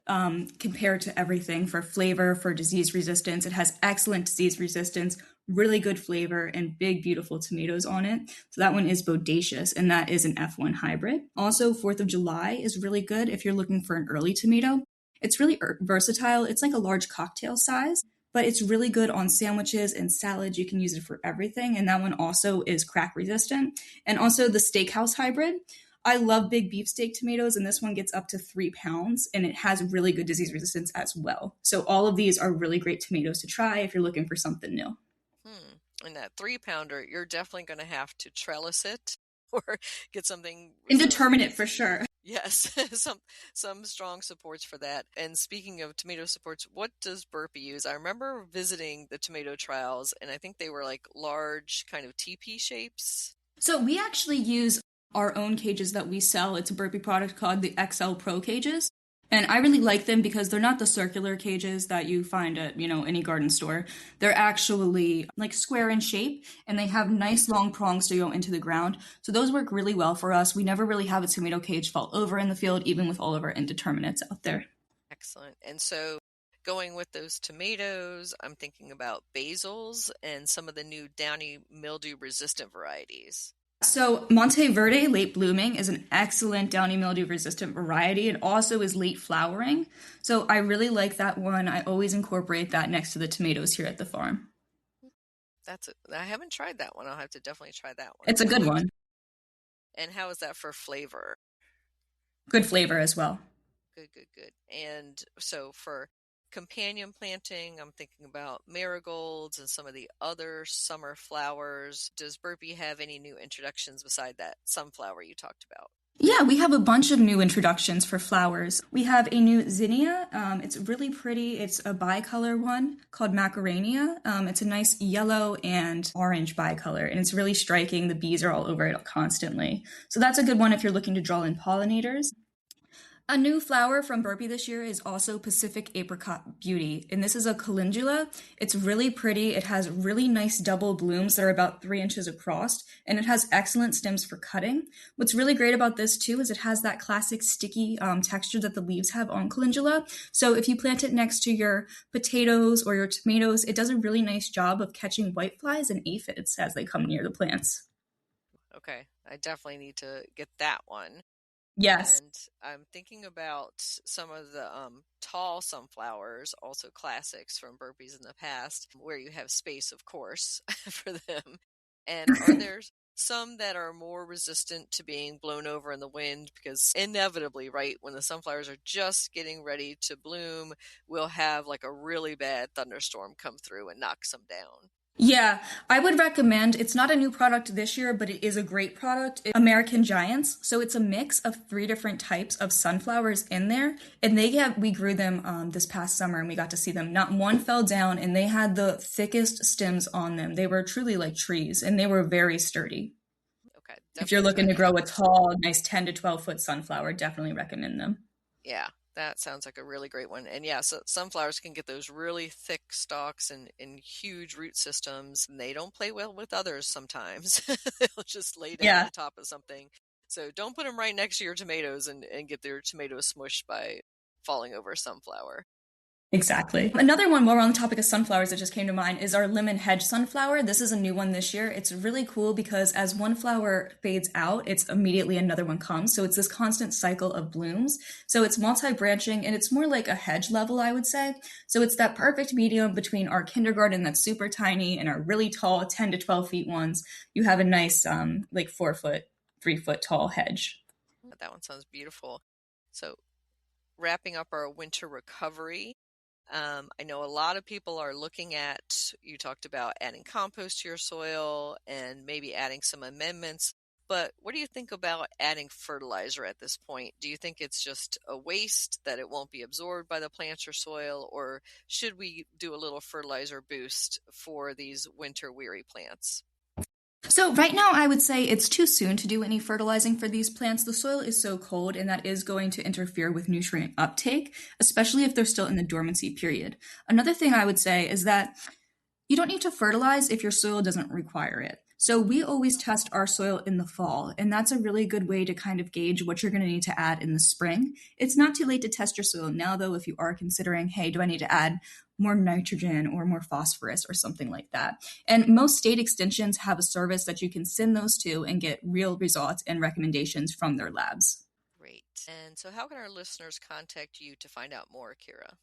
compared to everything for flavor, for disease resistance. It has excellent disease resistance, really good flavor, and big, beautiful tomatoes on it. So that one is Bodacious, and that is an F1 hybrid. Also, 4th of July is really good if you're looking for an early tomato. It's really versatile. It's like a large cocktail size, but it's really good on sandwiches and salads. You can use it for everything. And that one also is crack resistant. And also the Steakhouse hybrid. I love big beefsteak tomatoes, and this one gets up to 3 pounds, and it has really good disease resistance as well. So all of these are really great tomatoes to try if you're looking for something new. And that 3-pounder, you're definitely going to have to trellis it or get something indeterminate for sure. Yes, some strong supports for that. And speaking of tomato supports, what does Burpee use? I remember visiting the tomato trials, and I think they were like large kind of teepee shapes. So we actually use our own cages that we sell. It's a Burpee product called the XL Pro cages. And I really like them because they're not the circular cages that you find at, any garden store. They're actually like square in shape, and they have nice long prongs to go into the ground. So those work really well for us. We never really have a tomato cage fall over in the field, even with all of our indeterminates out there. Excellent. And so going with those tomatoes, I'm thinking about basils and some of the new downy mildew resistant varieties. So Monteverde late blooming is an excellent downy mildew resistant variety. It also is late flowering. So I really like that one. I always incorporate that next to the tomatoes here at the farm. I haven't tried that one. I'll have to definitely try that one. It's a good one. And how is that for flavor? Good flavor as well. Good. And so for companion planting, I'm thinking about marigolds and some of the other summer flowers. Does Burpee have any new introductions beside that sunflower you talked about? Yeah, we have a bunch of new introductions for flowers. We have a new zinnia. It's really pretty. It's a bicolor one called Macarenia. It's a nice yellow and orange bicolor, and it's really striking. The bees are all over it constantly. So that's a good one if you're looking to draw in pollinators. A new flower from Burpee this year is also Pacific Apricot Beauty, and this is a calendula. It's really pretty. It has really nice double blooms that are about 3 inches across, and it has excellent stems for cutting. What's really great about this too is it has that classic sticky texture that the leaves have on calendula. So if you plant it next to your potatoes or your tomatoes, it does a really nice job of catching whiteflies and aphids as they come near the plants. Okay, I definitely need to get that one. Yes. And I'm thinking about some of the tall sunflowers, also classics from Burpees in the past, where you have space, of course, for them. And are there some that are more resistant to being blown over in the wind? Because inevitably, right, when the sunflowers are just getting ready to bloom, we'll have like a really bad thunderstorm come through and knock some down. Yeah, I would recommend, it's not a new product this year, but it is a great product. It's American Giants. So it's a mix of 3 different types of sunflowers in there. And we grew them this past summer and we got to see them. Not one fell down and they had the thickest stems on them. They were truly like trees and they were very sturdy. Okay. If you're looking to grow a tall, nice 10 to 12 foot sunflower, definitely recommend them. Yeah. That sounds like a really great one. And yeah, so sunflowers can get those really thick stalks and huge root systems, and they don't play well with others sometimes. They'll just lay down on top of something. So don't put them right next to your tomatoes and get their tomatoes smushed by falling over a sunflower. Exactly. Another one while we're on the topic of sunflowers that just came to mind is our lemon hedge sunflower. This is a new one this year. It's really cool because as one flower fades out, it's immediately another one comes. So it's this constant cycle of blooms. So it's multi-branching and it's more like a hedge level, I would say. So it's that perfect medium between our kindergarten that's super tiny and our really tall 10 to 12 feet ones. You have a nice like 4 foot, 3 foot tall hedge. That one sounds beautiful. So wrapping up our winter recovery, I know a lot of people are looking at, you talked about adding compost to your soil and maybe adding some amendments, but what do you think about adding fertilizer at this point? Do you think it's just a waste, that it won't be absorbed by the plants or soil, or should we do a little fertilizer boost for these winter weary plants? So right now, I would say it's too soon to do any fertilizing for these plants. The soil is so cold, and that is going to interfere with nutrient uptake, especially if they're still in the dormancy period. Another thing I would say is that you don't need to fertilize if your soil doesn't require it. So we always test our soil in the fall, and that's a really good way to kind of gauge what you're going to need to add in the spring. It's not too late to test your soil now, though, if you are considering, hey, do I need to add more nitrogen or more phosphorus or something like that. And most state extensions have a service that you can send those to and get real results and recommendations from their labs. Great. And so how can our listeners contact you to find out more, Kira?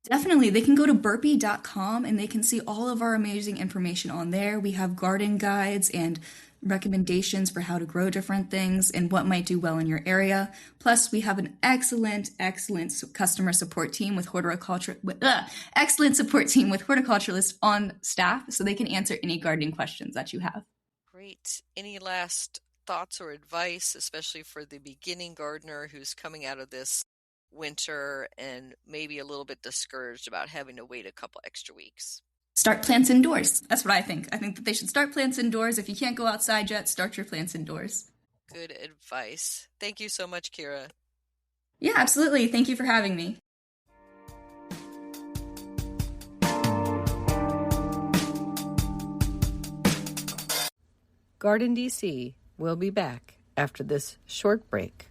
Definitely. They can go to burpee.com and they can see all of our amazing information on there. We have garden guides and recommendations for how to grow different things and what might do well in your area. Plus, we have an excellent customer support team with horticulturalists on staff, so they can answer any gardening questions that you have. Great. Any last thoughts or advice, especially for the beginning gardener who's coming out of this winter and maybe a little bit discouraged about having to wait a couple extra weeks? Start plants indoors. That's what I think. I think that they should start plants indoors. If you can't go outside yet, start your plants indoors. Good advice. Thank you so much, Kira. Yeah, absolutely. Thank you for having me. GardenDC will be back after this short break.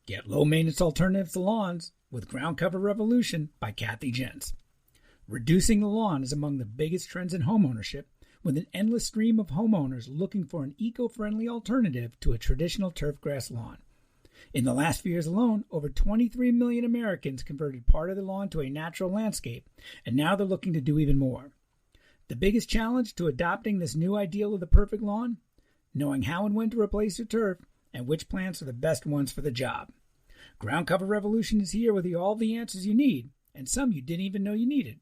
Get low-maintenance alternatives to lawns with Ground Cover Revolution by Kathy Jentz. Reducing the lawn is among the biggest trends in homeownership, with an endless stream of homeowners looking for an eco-friendly alternative to a traditional turfgrass lawn. In the last few years alone, over 23 million Americans converted part of their lawn to a natural landscape, and now they're looking to do even more. The biggest challenge to adopting this new ideal of the perfect lawn? Knowing how and when to replace your turf and which plants are the best ones for the job. Ground Cover Revolution is here with all the answers you need, and some you didn't even know you needed.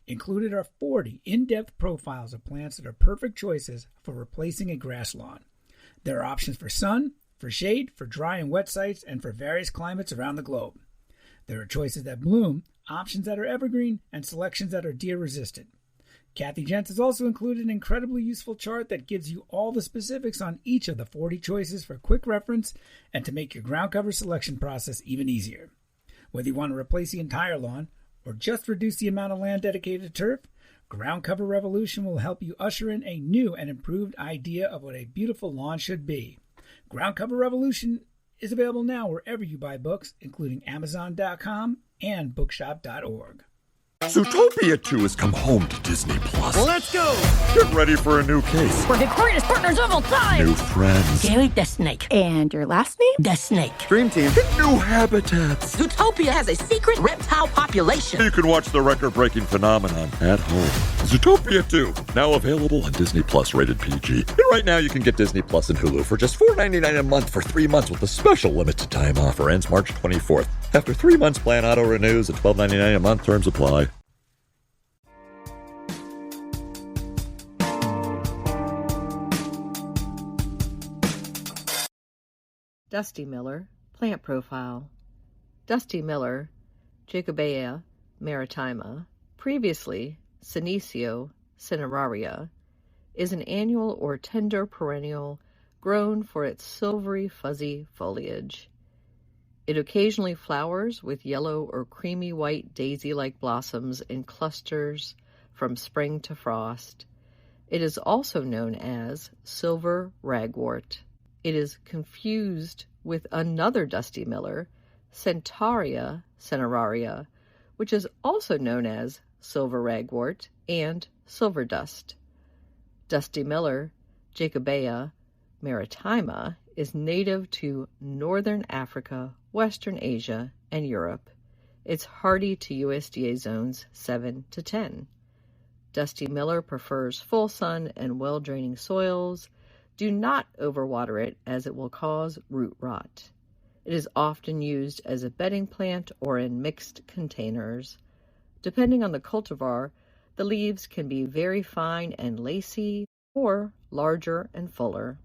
Included are 40 in-depth profiles of plants that are perfect choices for replacing a grass lawn. There are options for sun, for shade, for dry and wet sites, and for various climates around the globe. There are choices that bloom, options that are evergreen, and selections that are deer-resistant. Kathy Jentz has also included an incredibly useful chart that gives you all the specifics on each of the 40 choices for quick reference and to make your ground cover selection process even easier. Whether you want to replace the entire lawn or just reduce the amount of land dedicated to turf, Ground Cover Revolution will help you usher in a new and improved idea of what a beautiful lawn should be. Ground Cover Revolution is available now wherever you buy books, including Amazon.com and Bookshop.org. Zootopia 2 has come home to Disney Plus. Let's go! Get ready for a new case. We're the greatest partners of all time! New friends. Gary the Snake. And your last name? The Snake. Dream Team. New habitats. Zootopia has a secret reptile population. You can watch the record-breaking phenomenon at home. Zootopia 2, now available on Disney Plus, rated PG. And right now you can get Disney Plus and Hulu for just $4.99 a month for 3 months with a special limited time offer. Ends March 24th. After 3 months, plan auto renews at $12.99 a month. Terms apply. Dusty Miller, Plant Profile. Dusty Miller, Jacobea maritima, previously Senecio cineraria, is an annual or tender perennial grown for its silvery, fuzzy foliage. It occasionally flowers with yellow or creamy white daisy-like blossoms in clusters from spring to frost. It is also known as silver ragwort. It is confused with another Dusty Miller, Centaurea cineraria, which is also known as silver ragwort and silver dust. Dusty Miller, Jacobea maritima, is native to northern Africa, Western Asia, and Europe. It's hardy to USDA zones 7 to 10. Dusty Miller prefers full sun and well-draining soils. Do not overwater it, as it will cause root rot. It is often used as a bedding plant or in mixed containers. Depending on the cultivar, the leaves can be very fine and lacy or larger and fuller.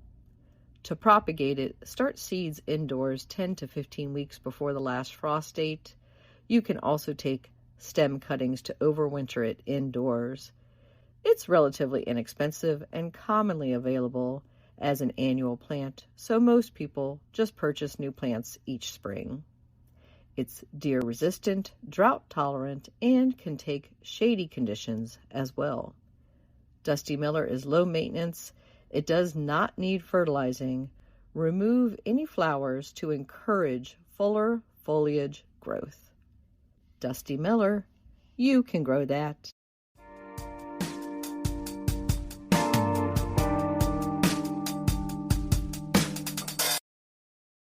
To propagate it, start seeds indoors 10 to 15 weeks before the last frost date. You can also take stem cuttings to overwinter it indoors. It's relatively inexpensive and commonly available as an annual plant, so most people just purchase new plants each spring. It's deer-resistant, drought-tolerant, and can take shady conditions as well. Dusty Miller is low maintenance. It does not need fertilizing. Remove any flowers to encourage fuller foliage growth. Dusty Miller, you can grow that.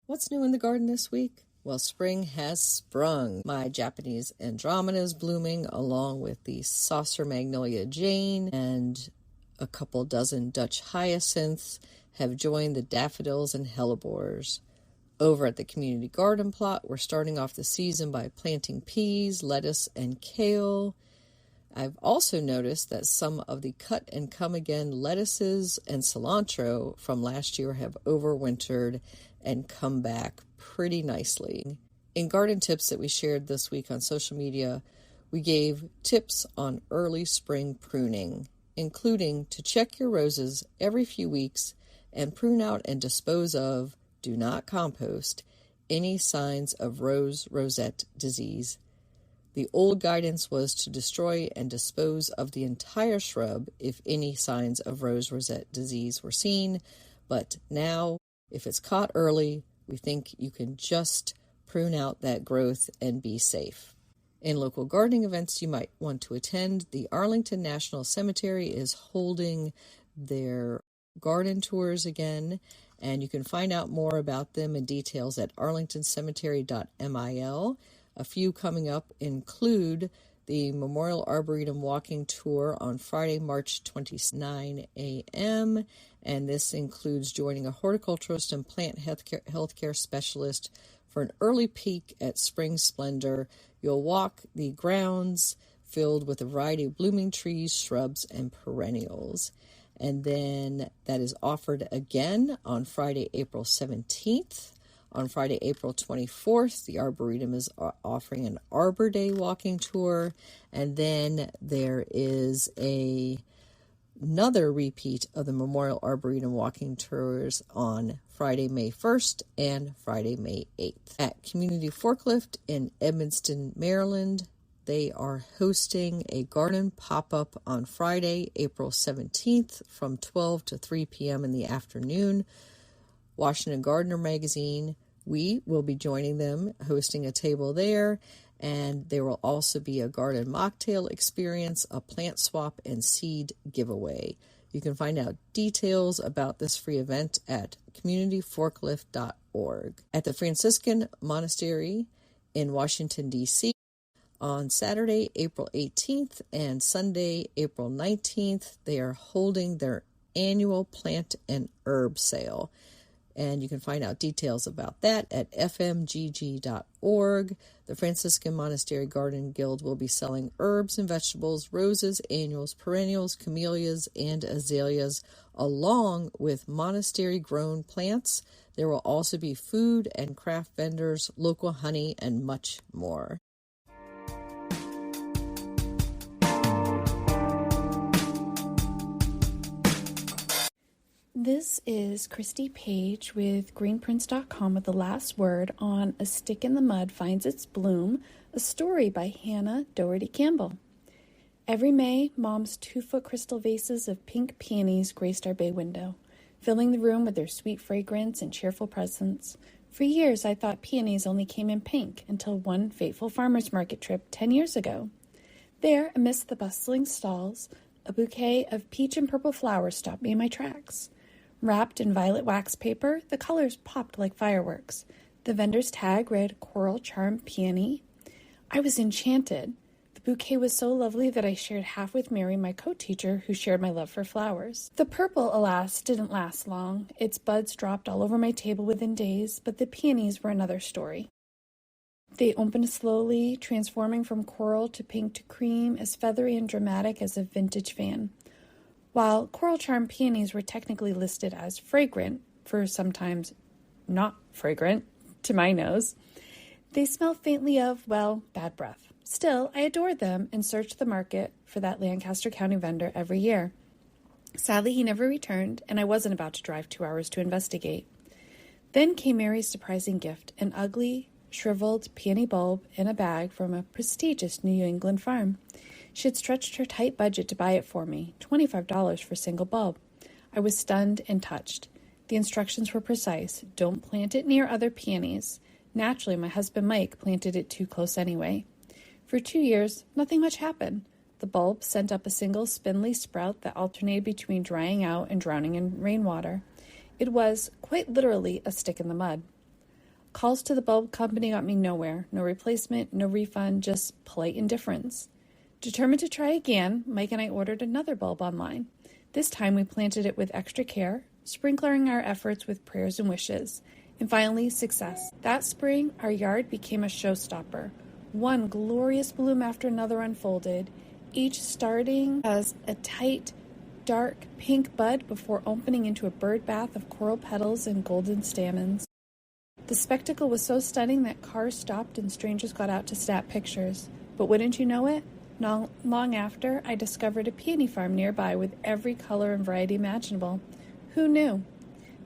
What's new in the garden this week? Well, spring has sprung. My Japanese Andromeda is blooming, along with the Saucer Magnolia Jane, and a couple dozen Dutch hyacinths have joined the daffodils and hellebores. Over at the community garden plot, we're starting off the season by planting peas, lettuce, and kale. I've also noticed that some of the cut and come again lettuces and cilantro from last year have overwintered and come back pretty nicely. In garden tips that we shared this week on social media, we gave tips on early spring pruning, including to check your roses every few weeks and prune out and dispose of, do not compost, any signs of rose rosette disease. The old guidance was to destroy and dispose of the entire shrub if any signs of rose rosette disease were seen, but now, if it's caught early, we think you can just prune out that growth and be safe. In local gardening events you might want to attend, the Arlington National Cemetery is holding their garden tours again, and you can find out more about them and details at arlingtoncemetery.mil. A few coming up include the Memorial Arboretum Walking Tour on Friday, March 29 a.m., and this includes joining a horticulturist and plant healthcare specialist for an early peek at spring splendor. You'll walk the grounds filled with a variety of blooming trees, shrubs, and perennials. And then that is offered again on Friday, April 17th. On Friday, April 24th, the Arboretum is offering an Arbor Day walking tour. And then there is another repeat of the Memorial Arboretum walking tours on Friday, May 1st and Friday, May 8th. At Community Forklift in Edmonston, Maryland, they are hosting a garden pop-up on Friday, April 17th from 12 to 3 p.m. in the afternoon. Washington Gardener magazine, we will be joining them, hosting a table there, And there will also be a garden mocktail experience, a plant swap, and seed giveaway. You can find out details about this free event at communityforklift.org. At the Franciscan Monastery in Washington, D.C., on Saturday, April 18th and Sunday, April 19th, they are holding their annual plant and herb sale. And you can find out details about that at fmgg.org. The Franciscan Monastery Garden Guild will be selling herbs and vegetables, roses, annuals, perennials, camellias, and azaleas, along with monastery-grown plants. There will also be food and craft vendors, local honey, and much more. This is Christy Page with greenprints.com with the last word on A Stick in the Mud Finds Its Bloom, a story by Hannah Doherty Campbell. Every May, Mom's 2-foot crystal vases of pink peonies graced our bay window, filling the room with their sweet fragrance and cheerful presence. For years, I thought peonies only came in pink until one fateful farmer's market trip 10 years ago. There, amidst the bustling stalls, a bouquet of peach and purple flowers stopped me in my tracks. Wrapped in violet wax paper, the colors popped like fireworks. The vendor's tag read Coral Charm Peony. I was enchanted. The bouquet was so lovely that I shared half with Mary, my co-teacher, who shared my love for flowers. The purple, alas, didn't last long. Its buds dropped all over my table within days, but the peonies were another story. They opened slowly, transforming from coral to pink to cream, as feathery and dramatic as a vintage fan. While Coral Charm peonies were technically listed as fragrant, for sometimes not fragrant, to my nose, they smell faintly of, well, bad breath. Still, I adored them and searched the market for that Lancaster County vendor every year. Sadly, he never returned, and I wasn't about to drive 2 hours to investigate. Then came Mary's surprising gift, an ugly, shriveled peony bulb in a bag from a prestigious New England farm. She had stretched her tight budget to buy it for me, $25 for a single bulb. I was stunned and touched. The instructions were precise. Don't plant it near other peonies. Naturally, my husband Mike planted it too close anyway. For 2 years, nothing much happened. The bulb sent up a single spindly sprout that alternated between drying out and drowning in rainwater. It was, quite literally, a stick in the mud. Calls to the bulb company got me nowhere. No replacement, no refund, just polite indifference. Determined to try again, Mike and I ordered another bulb online. This time we planted it with extra care, sprinkling our efforts with prayers and wishes. And finally, success. That spring, our yard became a showstopper. One glorious bloom after another unfolded, each starting as a tight, dark pink bud before opening into a bird bath of coral petals and golden stamens. The spectacle was so stunning that cars stopped and strangers got out to snap pictures. But wouldn't you know it? Not long after, I discovered a peony farm nearby with every color and variety imaginable. Who knew?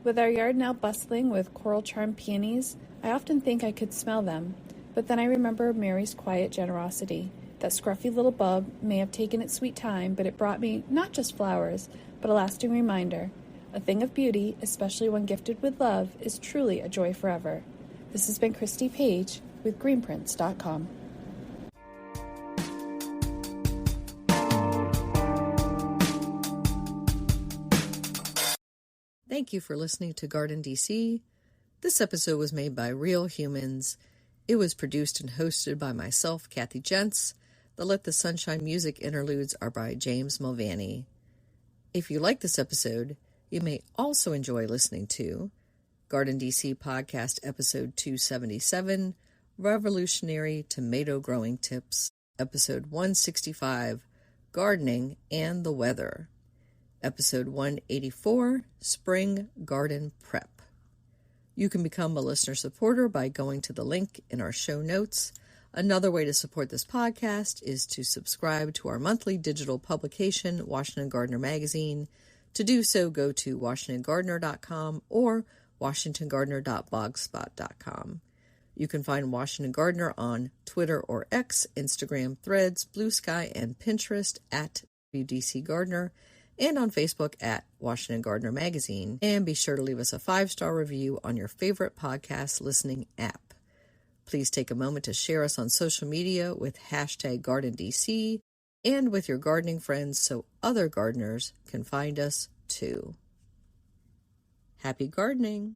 With our yard now bustling with Coral Charm peonies, I often think I could smell them. But then I remember Mary's quiet generosity. That scruffy little bulb may have taken its sweet time, but it brought me not just flowers, but a lasting reminder. A thing of beauty, especially when gifted with love, is truly a joy forever. This has been Christy Page with greenprints.com. Thank you for listening to GardenDC. This episode was made by real humans. It was produced and hosted by myself, Kathy Jentz. The Let the Sunshine music interludes are by James Mulvaney. If you like this episode, you may also enjoy listening to GardenDC Podcast Episode 277, Revolutionary Tomato Growing Tips, Episode 165, Gardening and the Weather, Episode 184, Spring Garden Prep. You can become a listener supporter by going to the link in our show notes. Another way to support this podcast is to subscribe to our monthly digital publication, Washington Gardener Magazine. To do so, go to WashingtonGardener.com or WashingtonGardener.blogspot.com. You can find Washington Gardener on Twitter or X, Instagram, Threads, Blue Sky, and Pinterest at WDC Gardener, and on Facebook at Washington Gardener Magazine. And be sure to leave us a 5-star review on your favorite podcast listening app. Please take a moment to share us on social media with hashtag GardenDC and with your gardening friends so other gardeners can find us too. Happy gardening!